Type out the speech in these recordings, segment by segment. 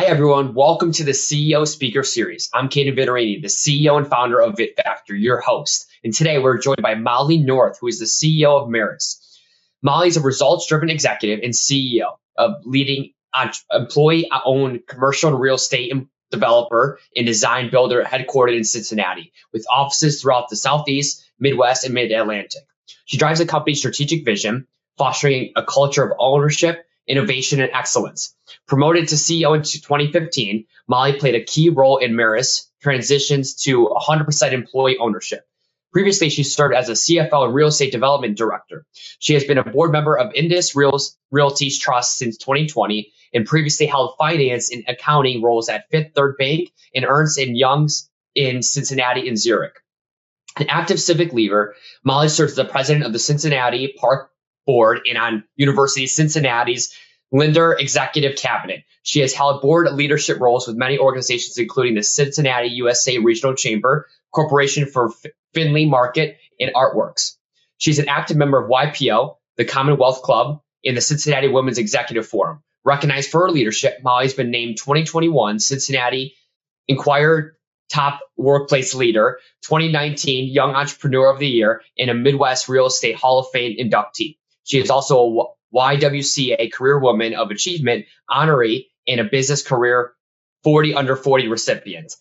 Hi, everyone. Welcome to the CEO Speaker Series. I'm Candid, the CEO and founder of VitFactor, your host. And today we're joined by Molly North, who is the CEO of Merus. Molly is a results-driven executive and CEO of leading employee-owned commercial and real estate developer and design builder headquartered in Cincinnati, with offices throughout the Southeast, Midwest, and Mid-Atlantic. She drives the company's strategic vision, fostering a culture of ownership, innovation, and excellence. Promoted to CEO in 2015, Molly played a key role in Merus transitions to 100% employee ownership. Previously, she served as a CFO and real estate development director. She has been a board member of Indus Realty Trust since 2020 and previously held finance and accounting roles at Fifth Third Bank and Ernst & Young's in Cincinnati and Zurich. An active civic leader, Molly serves as the president of the Cincinnati Park Board and on University of Cincinnati's Linder Executive Cabinet. She has held board leadership roles with many organizations, including the Cincinnati USA Regional Chamber, Corporation for Finley Market, and Artworks. She's an active member of YPO, the Commonwealth Club, and the Cincinnati Women's Executive Forum. Recognized for her leadership, Molly's been named 2021 Cincinnati Inquirer Top Workplace Leader, 2019 Young Entrepreneur of the Year, and a Midwest Real Estate Hall of Fame inductee. She is also a YWCA Career Woman of Achievement honoree and a Business Career 40 Under 40 recipient.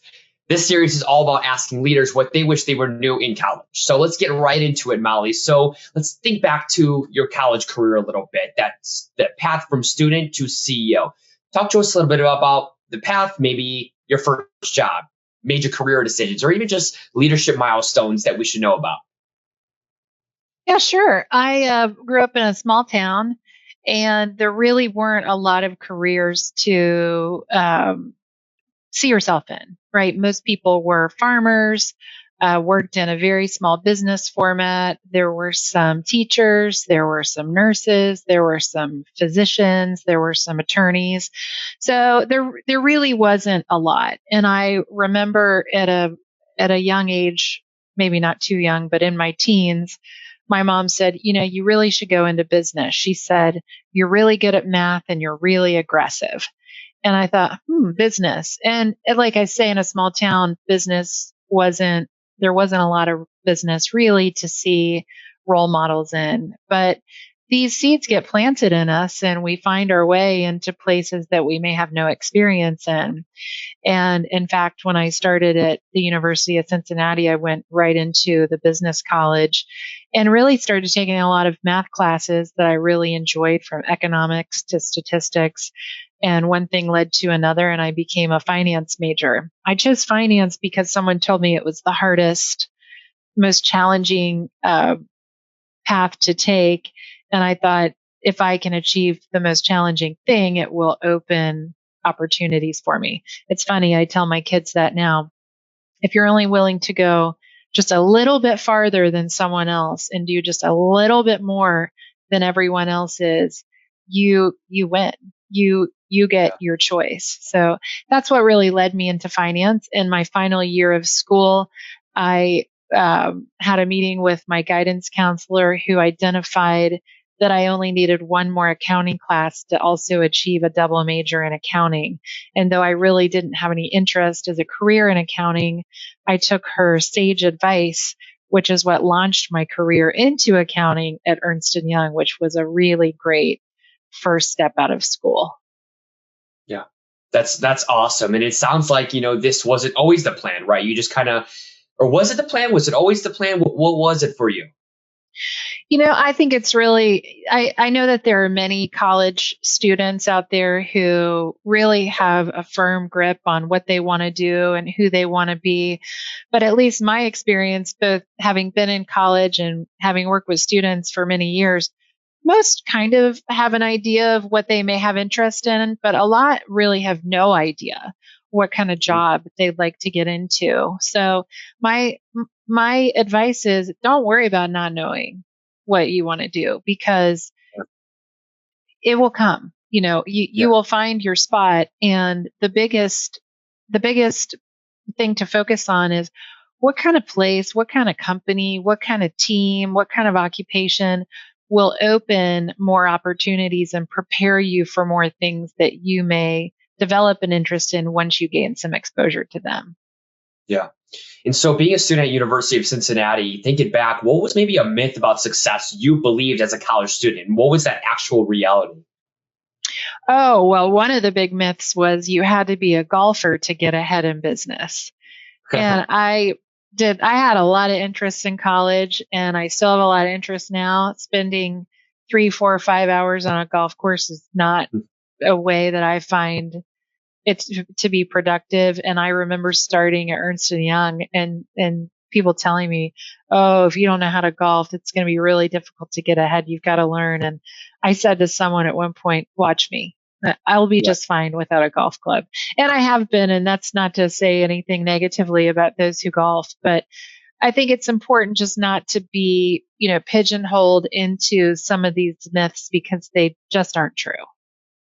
This series is all about asking leaders what they wish they were new in college. So let's get right into it, Molly. So let's think back to your college career a little bit. That's the path from student to CEO. Talk to us a little bit about the path, maybe your first job, major career decisions, or even just leadership milestones that we should know about. Yeah, sure. I grew up in a small town, and there really weren't a lot of careers to see yourself in, right? Most people were farmers, worked in a very small business format. There were some teachers, there were some nurses, there were some physicians, there were some attorneys. So there really wasn't a lot. And I remember at a young age, maybe not too young, but in my teens, my mom said, you really should go into business. She said, you're really good at math and you're really aggressive. And I thought, business. And like I say, in a small town, there wasn't a lot of business really to see role models in. But these seeds get planted in us and we find our way into places that we may have no experience in. And in fact, when I started at the University of Cincinnati, I went right into the business college and really started taking a lot of math classes that I really enjoyed, from economics to statistics. And one thing led to another, and I became a finance major. I chose finance because someone told me it was the hardest, most challenging path to take. And I thought, if I can achieve the most challenging thing, it will open opportunities for me. It's funny, I tell my kids that now. If you're only willing to go just a little bit farther than someone else and do just a little bit more than everyone else is, you win. You get your choice. So that's what really led me into finance. In my final year of school, I had a meeting with my guidance counselor who identified that I only needed one more accounting class to also achieve a double major in accounting. And though I really didn't have any interest as a career in accounting, I took her sage advice, which is what launched my career into accounting at Ernst & Young, which was a really great first step out of school. Yeah, that's awesome. And it sounds like, this wasn't always the plan, right? You just kind of, or was it the plan? Was it always the plan? What was it for you? I think it's really, I know that there are many college students out there who really have a firm grip on what they want to do and who they want to be. But at least my experience, both having been in college and having worked with students for many years, most kind of have an idea of what they may have interest in, but a lot really have no idea what kind of job they'd like to get into. So my advice is, don't worry about not knowing what you want to do, because it will come. You will find your spot. And the biggest thing to focus on is, what kind of place, what kind of company, what kind of team, what kind of occupation will open more opportunities and prepare you for more things that you may develop an interest in once you gain some exposure to them. Yeah. And so being a student at University of Cincinnati, thinking back, what was maybe a myth about success you believed as a college student? And what was that actual reality? Oh, well, one of the big myths was you had to be a golfer to get ahead in business. And I had a lot of interest in college, and I still have a lot of interest now. Spending 3, 4, 5 hours on a golf course is not a way that I find it to be productive. And I remember starting at Ernst & Young and people telling me, oh, if you don't know how to golf, it's going to be really difficult to get ahead. You've got to learn. And I said to someone at one point, watch me. I'll be just fine without a golf club. And I have been, and that's not to say anything negatively about those who golf, but I think it's important just not to be, pigeonholed into some of these myths because they just aren't true.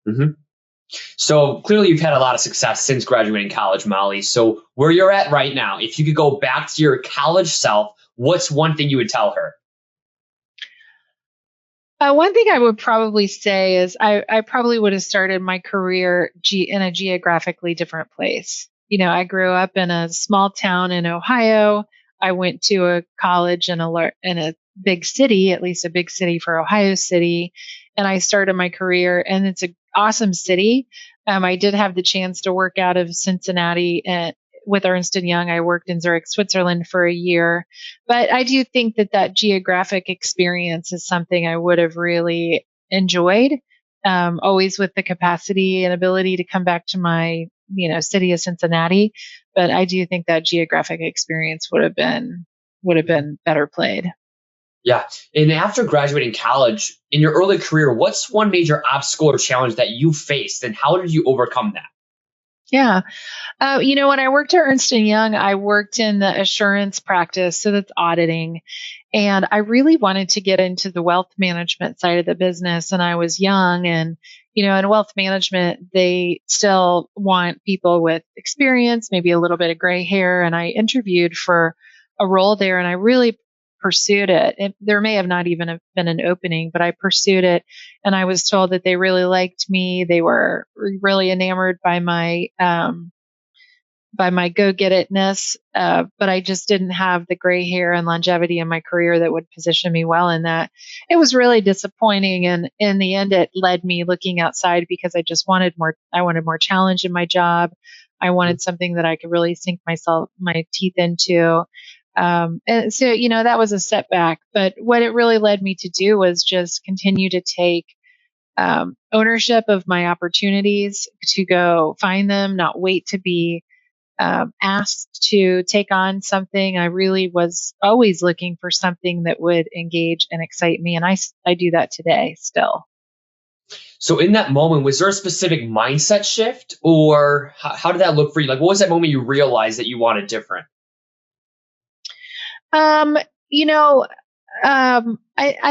Mm-hmm. So clearly you've had a lot of success since graduating college, Molly. So where you're at right now, if you could go back to your college self, what's one thing you would tell her? One thing I would probably say is I probably would have started my career in a geographically different place. I grew up in a small town in Ohio. I went to a college in a big city, at least a big city for Ohio City, and I started my career. And it's an awesome city. I did have the chance to work out of Cincinnati with Ernst & Young. I worked in Zurich, Switzerland for a year. But I do think that geographic experience is something I would have really enjoyed, always with the capacity and ability to come back to my, city of Cincinnati. But I do think that geographic experience would have been better played. Yeah. And after graduating college, in your early career, what's one major obstacle or challenge that you faced, and how did you overcome that? Yeah. When I worked at Ernst & Young, I worked in the assurance practice, so that's auditing. And I really wanted to get into the wealth management side of the business. And I was young, and, in wealth management, they still want people with experience, maybe a little bit of gray hair. And I interviewed for a role there, and I really pursued it. There may have not even have been an opening, but I pursued it. And I was told that they really liked me. They were really enamored by my go-get-itness, but I just didn't have the gray hair and longevity in my career that would position me well in that. It was really disappointing, and in the end, it led me looking outside because I just wanted more. I wanted more challenge in my job. I wanted something that I could really sink my teeth into. And so, that was a setback. But what it really led me to do was just continue to take ownership of my opportunities, to go find them, not wait to be asked to take on something. I really was always looking for something that would engage and excite me. And I do that today still. So in that moment, was there a specific mindset shift, or how did that look for you? Like, what was that moment you realized that you wanted different? I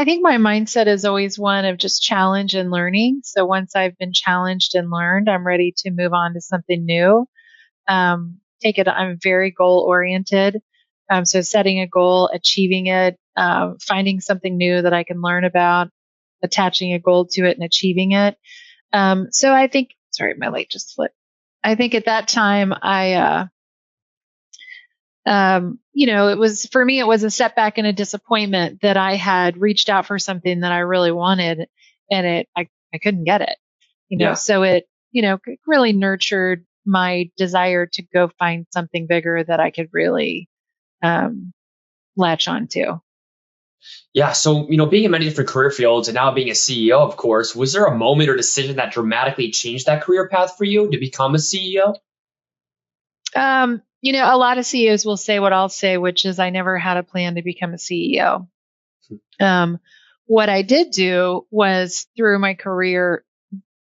think my mindset is always one of just challenge and learning. So once I've been challenged and learned, I'm ready to move on to something new. I'm very goal oriented. So setting a goal, achieving it, finding something new that I can learn about, attaching a goal to it and achieving it. So I think, sorry, my light just flipped. I think at that time it was a setback and a disappointment that I had reached out for something that I really wanted, and I couldn't get it, so it, really nurtured my desire to go find something bigger that I could really, latch onto. Yeah. So, being in many different career fields and now being a CEO, of course, was there a moment or decision that dramatically changed that career path for you to become a CEO? A lot of CEOs will say what I'll say, which is I never had a plan to become a CEO. What I did do was, through my career,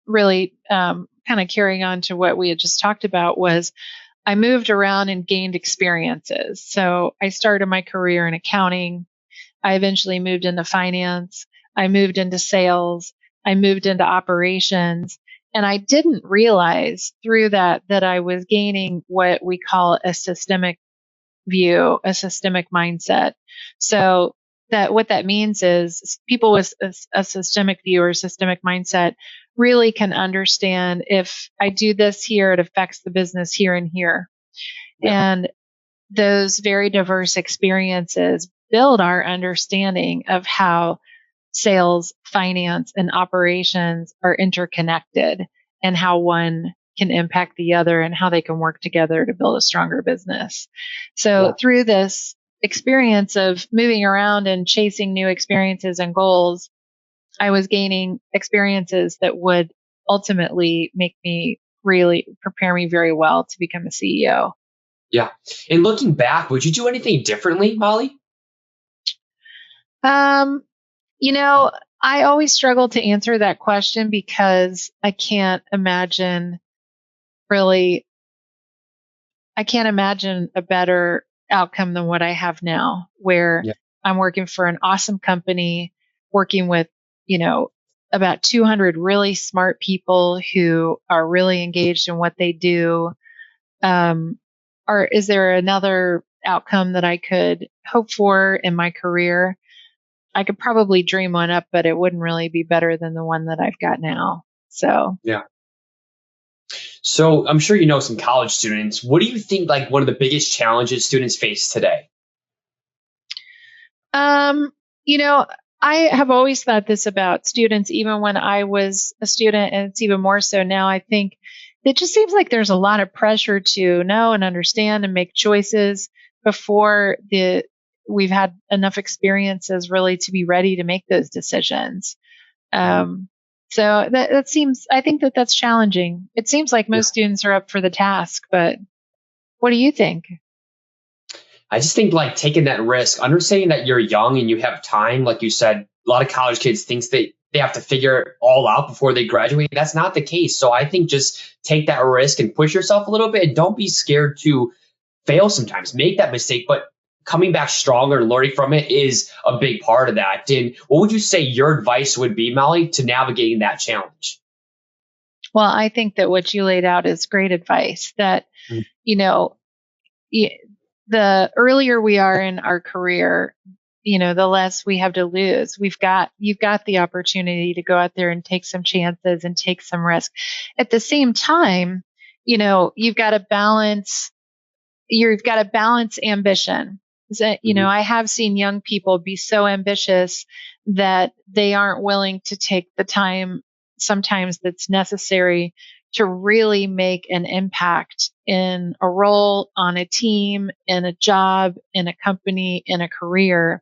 really kind of carrying on to what we had just talked about, was I moved around and gained experiences. So I started my career in accounting. I eventually moved into finance. I moved into sales. I moved into operations. And I didn't realize through that I was gaining what we call a systemic view, a systemic mindset. So what that means is people with a systemic view or systemic mindset really can understand if I do this here, it affects the business here and here. Yeah. And those very diverse experiences build our understanding of how sales, finance, and operations are interconnected and how one can impact the other and how they can work together to build a stronger business. So through this experience of moving around and chasing new experiences and goals, I was gaining experiences that would ultimately make me really prepare me very well to become a CEO. Yeah. And looking back, would you do anything differently, Molly? You know, I always struggle to answer that question because really, I can't imagine a better outcome than what I have now, where Yeah. I'm working for an awesome company, working with, about 200 really smart people who are really engaged in what they do. Or is there another outcome that I could hope for in my career? I could probably dream one up, but it wouldn't really be better than the one that I've got now. So, Yeah. So I'm sure you know some college students. What do you think like one of the biggest challenges students face today? um, you know, I have always thought this about students, even when I was a student, and it's even more so now. I think it just seems like there's a lot of pressure to know and understand and make choices before we've had enough experiences really to be ready to make those decisions. Um, so that seems, I think that's challenging. It seems like Yeah. most students are up for the task, but what do you think? I just think like taking that risk, understanding that you're young and you have time, like you said, a lot of college kids thinks they have to figure it all out before they graduate. That's not the case. So I think just take that risk and push yourself a little bit and don't be scared to fail sometimes, make that mistake, but coming back stronger and learning from it is a big part of that. And what would you say your advice would be, Molly, to navigating that challenge? Well, I think that what you laid out is great advice that, Mm. you know, the earlier we are in our career, the less we have to lose. You've got the opportunity to go out there and take some chances and take some risk. At the same time, you've got to balance ambition. So, Mhm. I have seen young people be so ambitious that they aren't willing to take the time sometimes that's necessary to really make an impact in a role, on a team, in a job, in a company, in a career.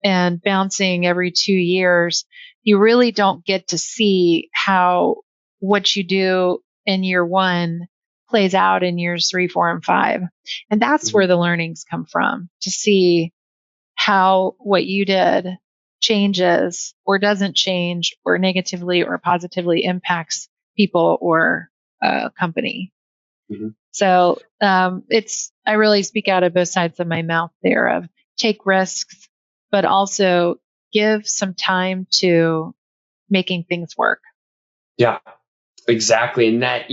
And bouncing every 2 years, you really don't get to see how what you do in year one plays out in years 3, 4, and 5. And that's Mhm. where the learnings come from, to see how what you did changes or doesn't change or negatively or positively impacts people or a company. Mhm. So I really speak out of both sides of my mouth there of take risks, but also give some time to making things work. Yeah. Exactly. And that,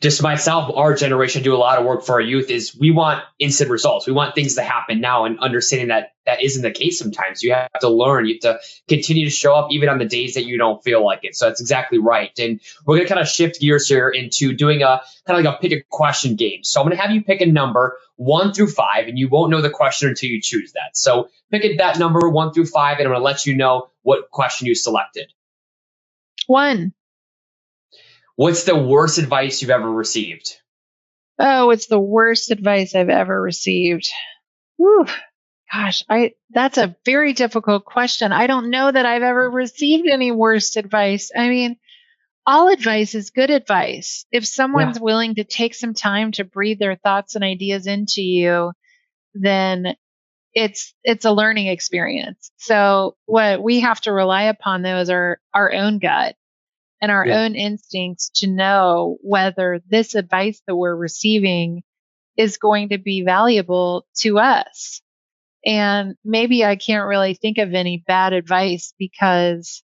just myself, our generation do a lot of work for our youth is we want instant results. We want things to happen now, and understanding that that isn't the case sometimes. You have to learn, you have to continue to show up even on the days that you don't feel like it. So that's exactly right. And we're going to kind of shift gears here into doing a kind of like a pick a question game. So I'm going to have you pick a number 1 through 5, and you won't know the question until you choose that. So that number 1 through 5, and I'm going to let you know what question you selected. 1. What's the worst advice you've ever received? Oh, it's the worst advice I've ever received. Whew. Gosh, that's a very difficult question. I don't know that I've ever received any worst advice. I mean, all advice is good advice. If Yeah. someone's willing to take some time to breathe their thoughts and ideas into you, then it's a learning experience. So what we have to rely upon though is our own gut and our Yeah. own instincts to know whether this advice that we're receiving is going to be valuable to us. And maybe I can't really think of any bad advice because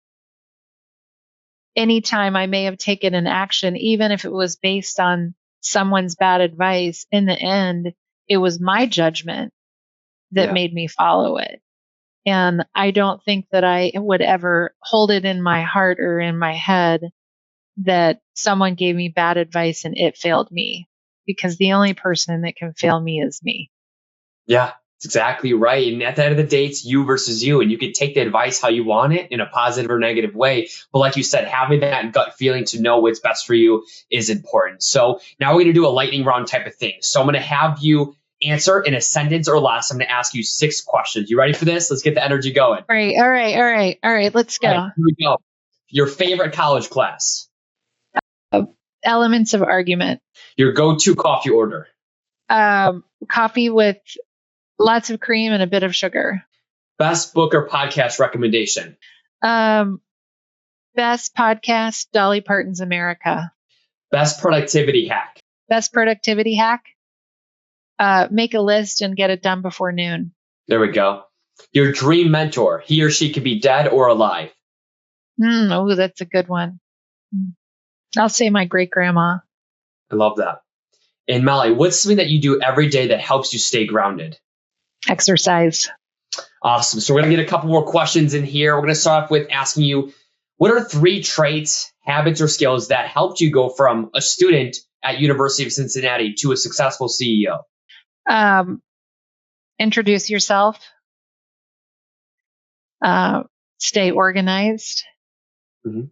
anytime I may have taken an action, even if it was based on someone's bad advice, in the end, it was my judgment that Yeah. made me follow it. And I don't think that I would ever hold it in my heart or in my head that someone gave me bad advice and it failed me, because the only person that can fail me is me. Yeah, that's exactly right. And at the end of the day, it's you versus you. And you can take the advice how you want it in a positive or negative way. But like you said, having that gut feeling to know what's best for you is important. So now we're going to do a lightning round type of thing. So I'm going to have you answer in a sentence or less. I'm going to ask you 6 questions. You ready for this? Let's get the energy going. All right. Let's go. All right, here we go. Your favorite college class? Elements of argument. Your go-to coffee order? Coffee with lots of cream and a bit of sugar. Best book or podcast recommendation? Best podcast, Dolly Parton's America. Best productivity hack? Best productivity hack? Make a list and get it done before noon. There we go. Your dream mentor, he or she could be dead or alive? Oh, that's a good one. I'll say my great grandma. I love that. And Molly, what's something that you do every day that helps you stay grounded? Exercise. Awesome. So we're going to get a couple more questions in here. We're going to start off with asking you, what are 3 traits, habits, or skills that helped you go from a student at University of Cincinnati to a successful CEO? Introduce yourself. Stay organized. Mm-hmm.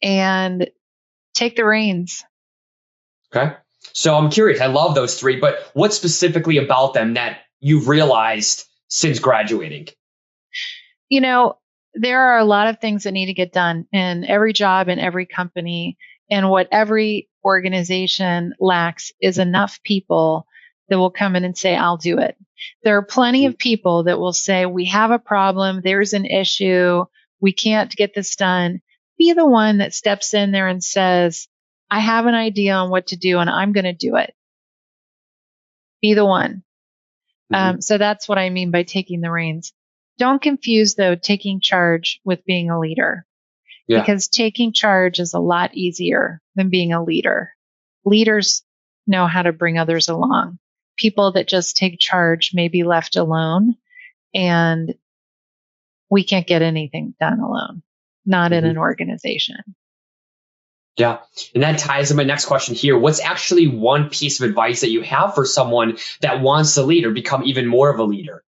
And take the reins. Okay. So I'm curious. I love those 3, but what specifically about them that you've realized since graduating? You know, there are a lot of things that need to get done in every job, in every company. And what every organization lacks is enough people that will come in and say, I'll do it. There are plenty of people that will say, we have a problem. There's an issue. We can't get this done. Be the one that steps in there and says, I have an idea on what to do and I'm going to do it. Be the one. So that's what I mean by taking the reins. Don't confuse, though, taking charge with being a leader. Yeah. Because taking charge is a lot easier than being a leader. Leaders know how to bring others along. People that just take charge may be left alone, and we can't get anything done alone, not in an organization. Yeah. And that ties to my next question here. What's actually one piece of advice that you have for someone that wants to lead or become even more of a leader?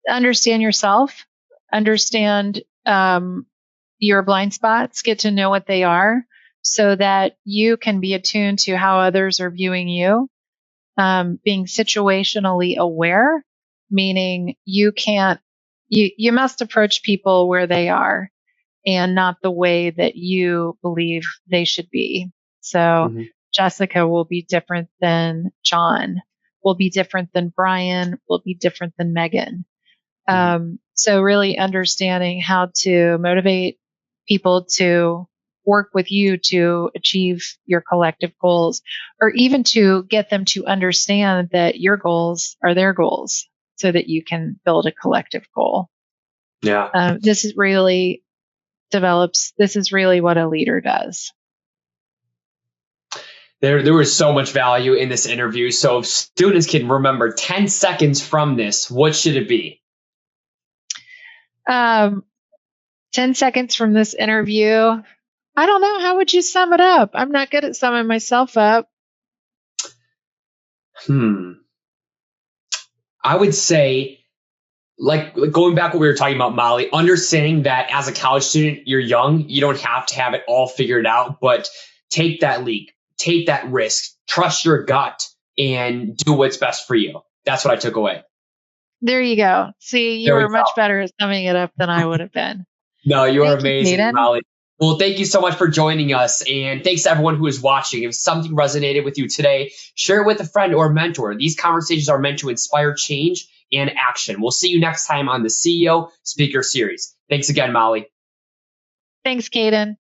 Understand yourself, understand your blind spots, get to know what they are so that you can be attuned to how others are viewing you. Being situationally aware, meaning you must approach people where they are and not the way that you believe they should be. So Jessica will be different than John, will be different than Brian, will be different than Megan. So really understanding how to motivate people to work with you to achieve your collective goals, or even to get them to understand that your goals are their goals so that you can build a collective goal. Yeah. This is really what a leader does. There was so much value in this interview. So if students can remember 10 seconds from this, what should it be? 10 seconds from this interview. I don't know. How would you sum it up? I'm not good at summing myself up. I would say, like going back what we were talking about, Molly, understanding that as a college student, you're young, you don't have to have it all figured out, but take that leap, take that risk, trust your gut, and do what's best for you. That's what I took away. There you go. See, you were much better at summing it up than I would have been. No, you are amazing, Molly. Well, thank you so much for joining us. And thanks to everyone who is watching. If something resonated with you today, share it with a friend or mentor. These conversations are meant to inspire change and action. We'll see you next time on the CEO Speaker Series. Thanks again, Molly. Thanks, Caden.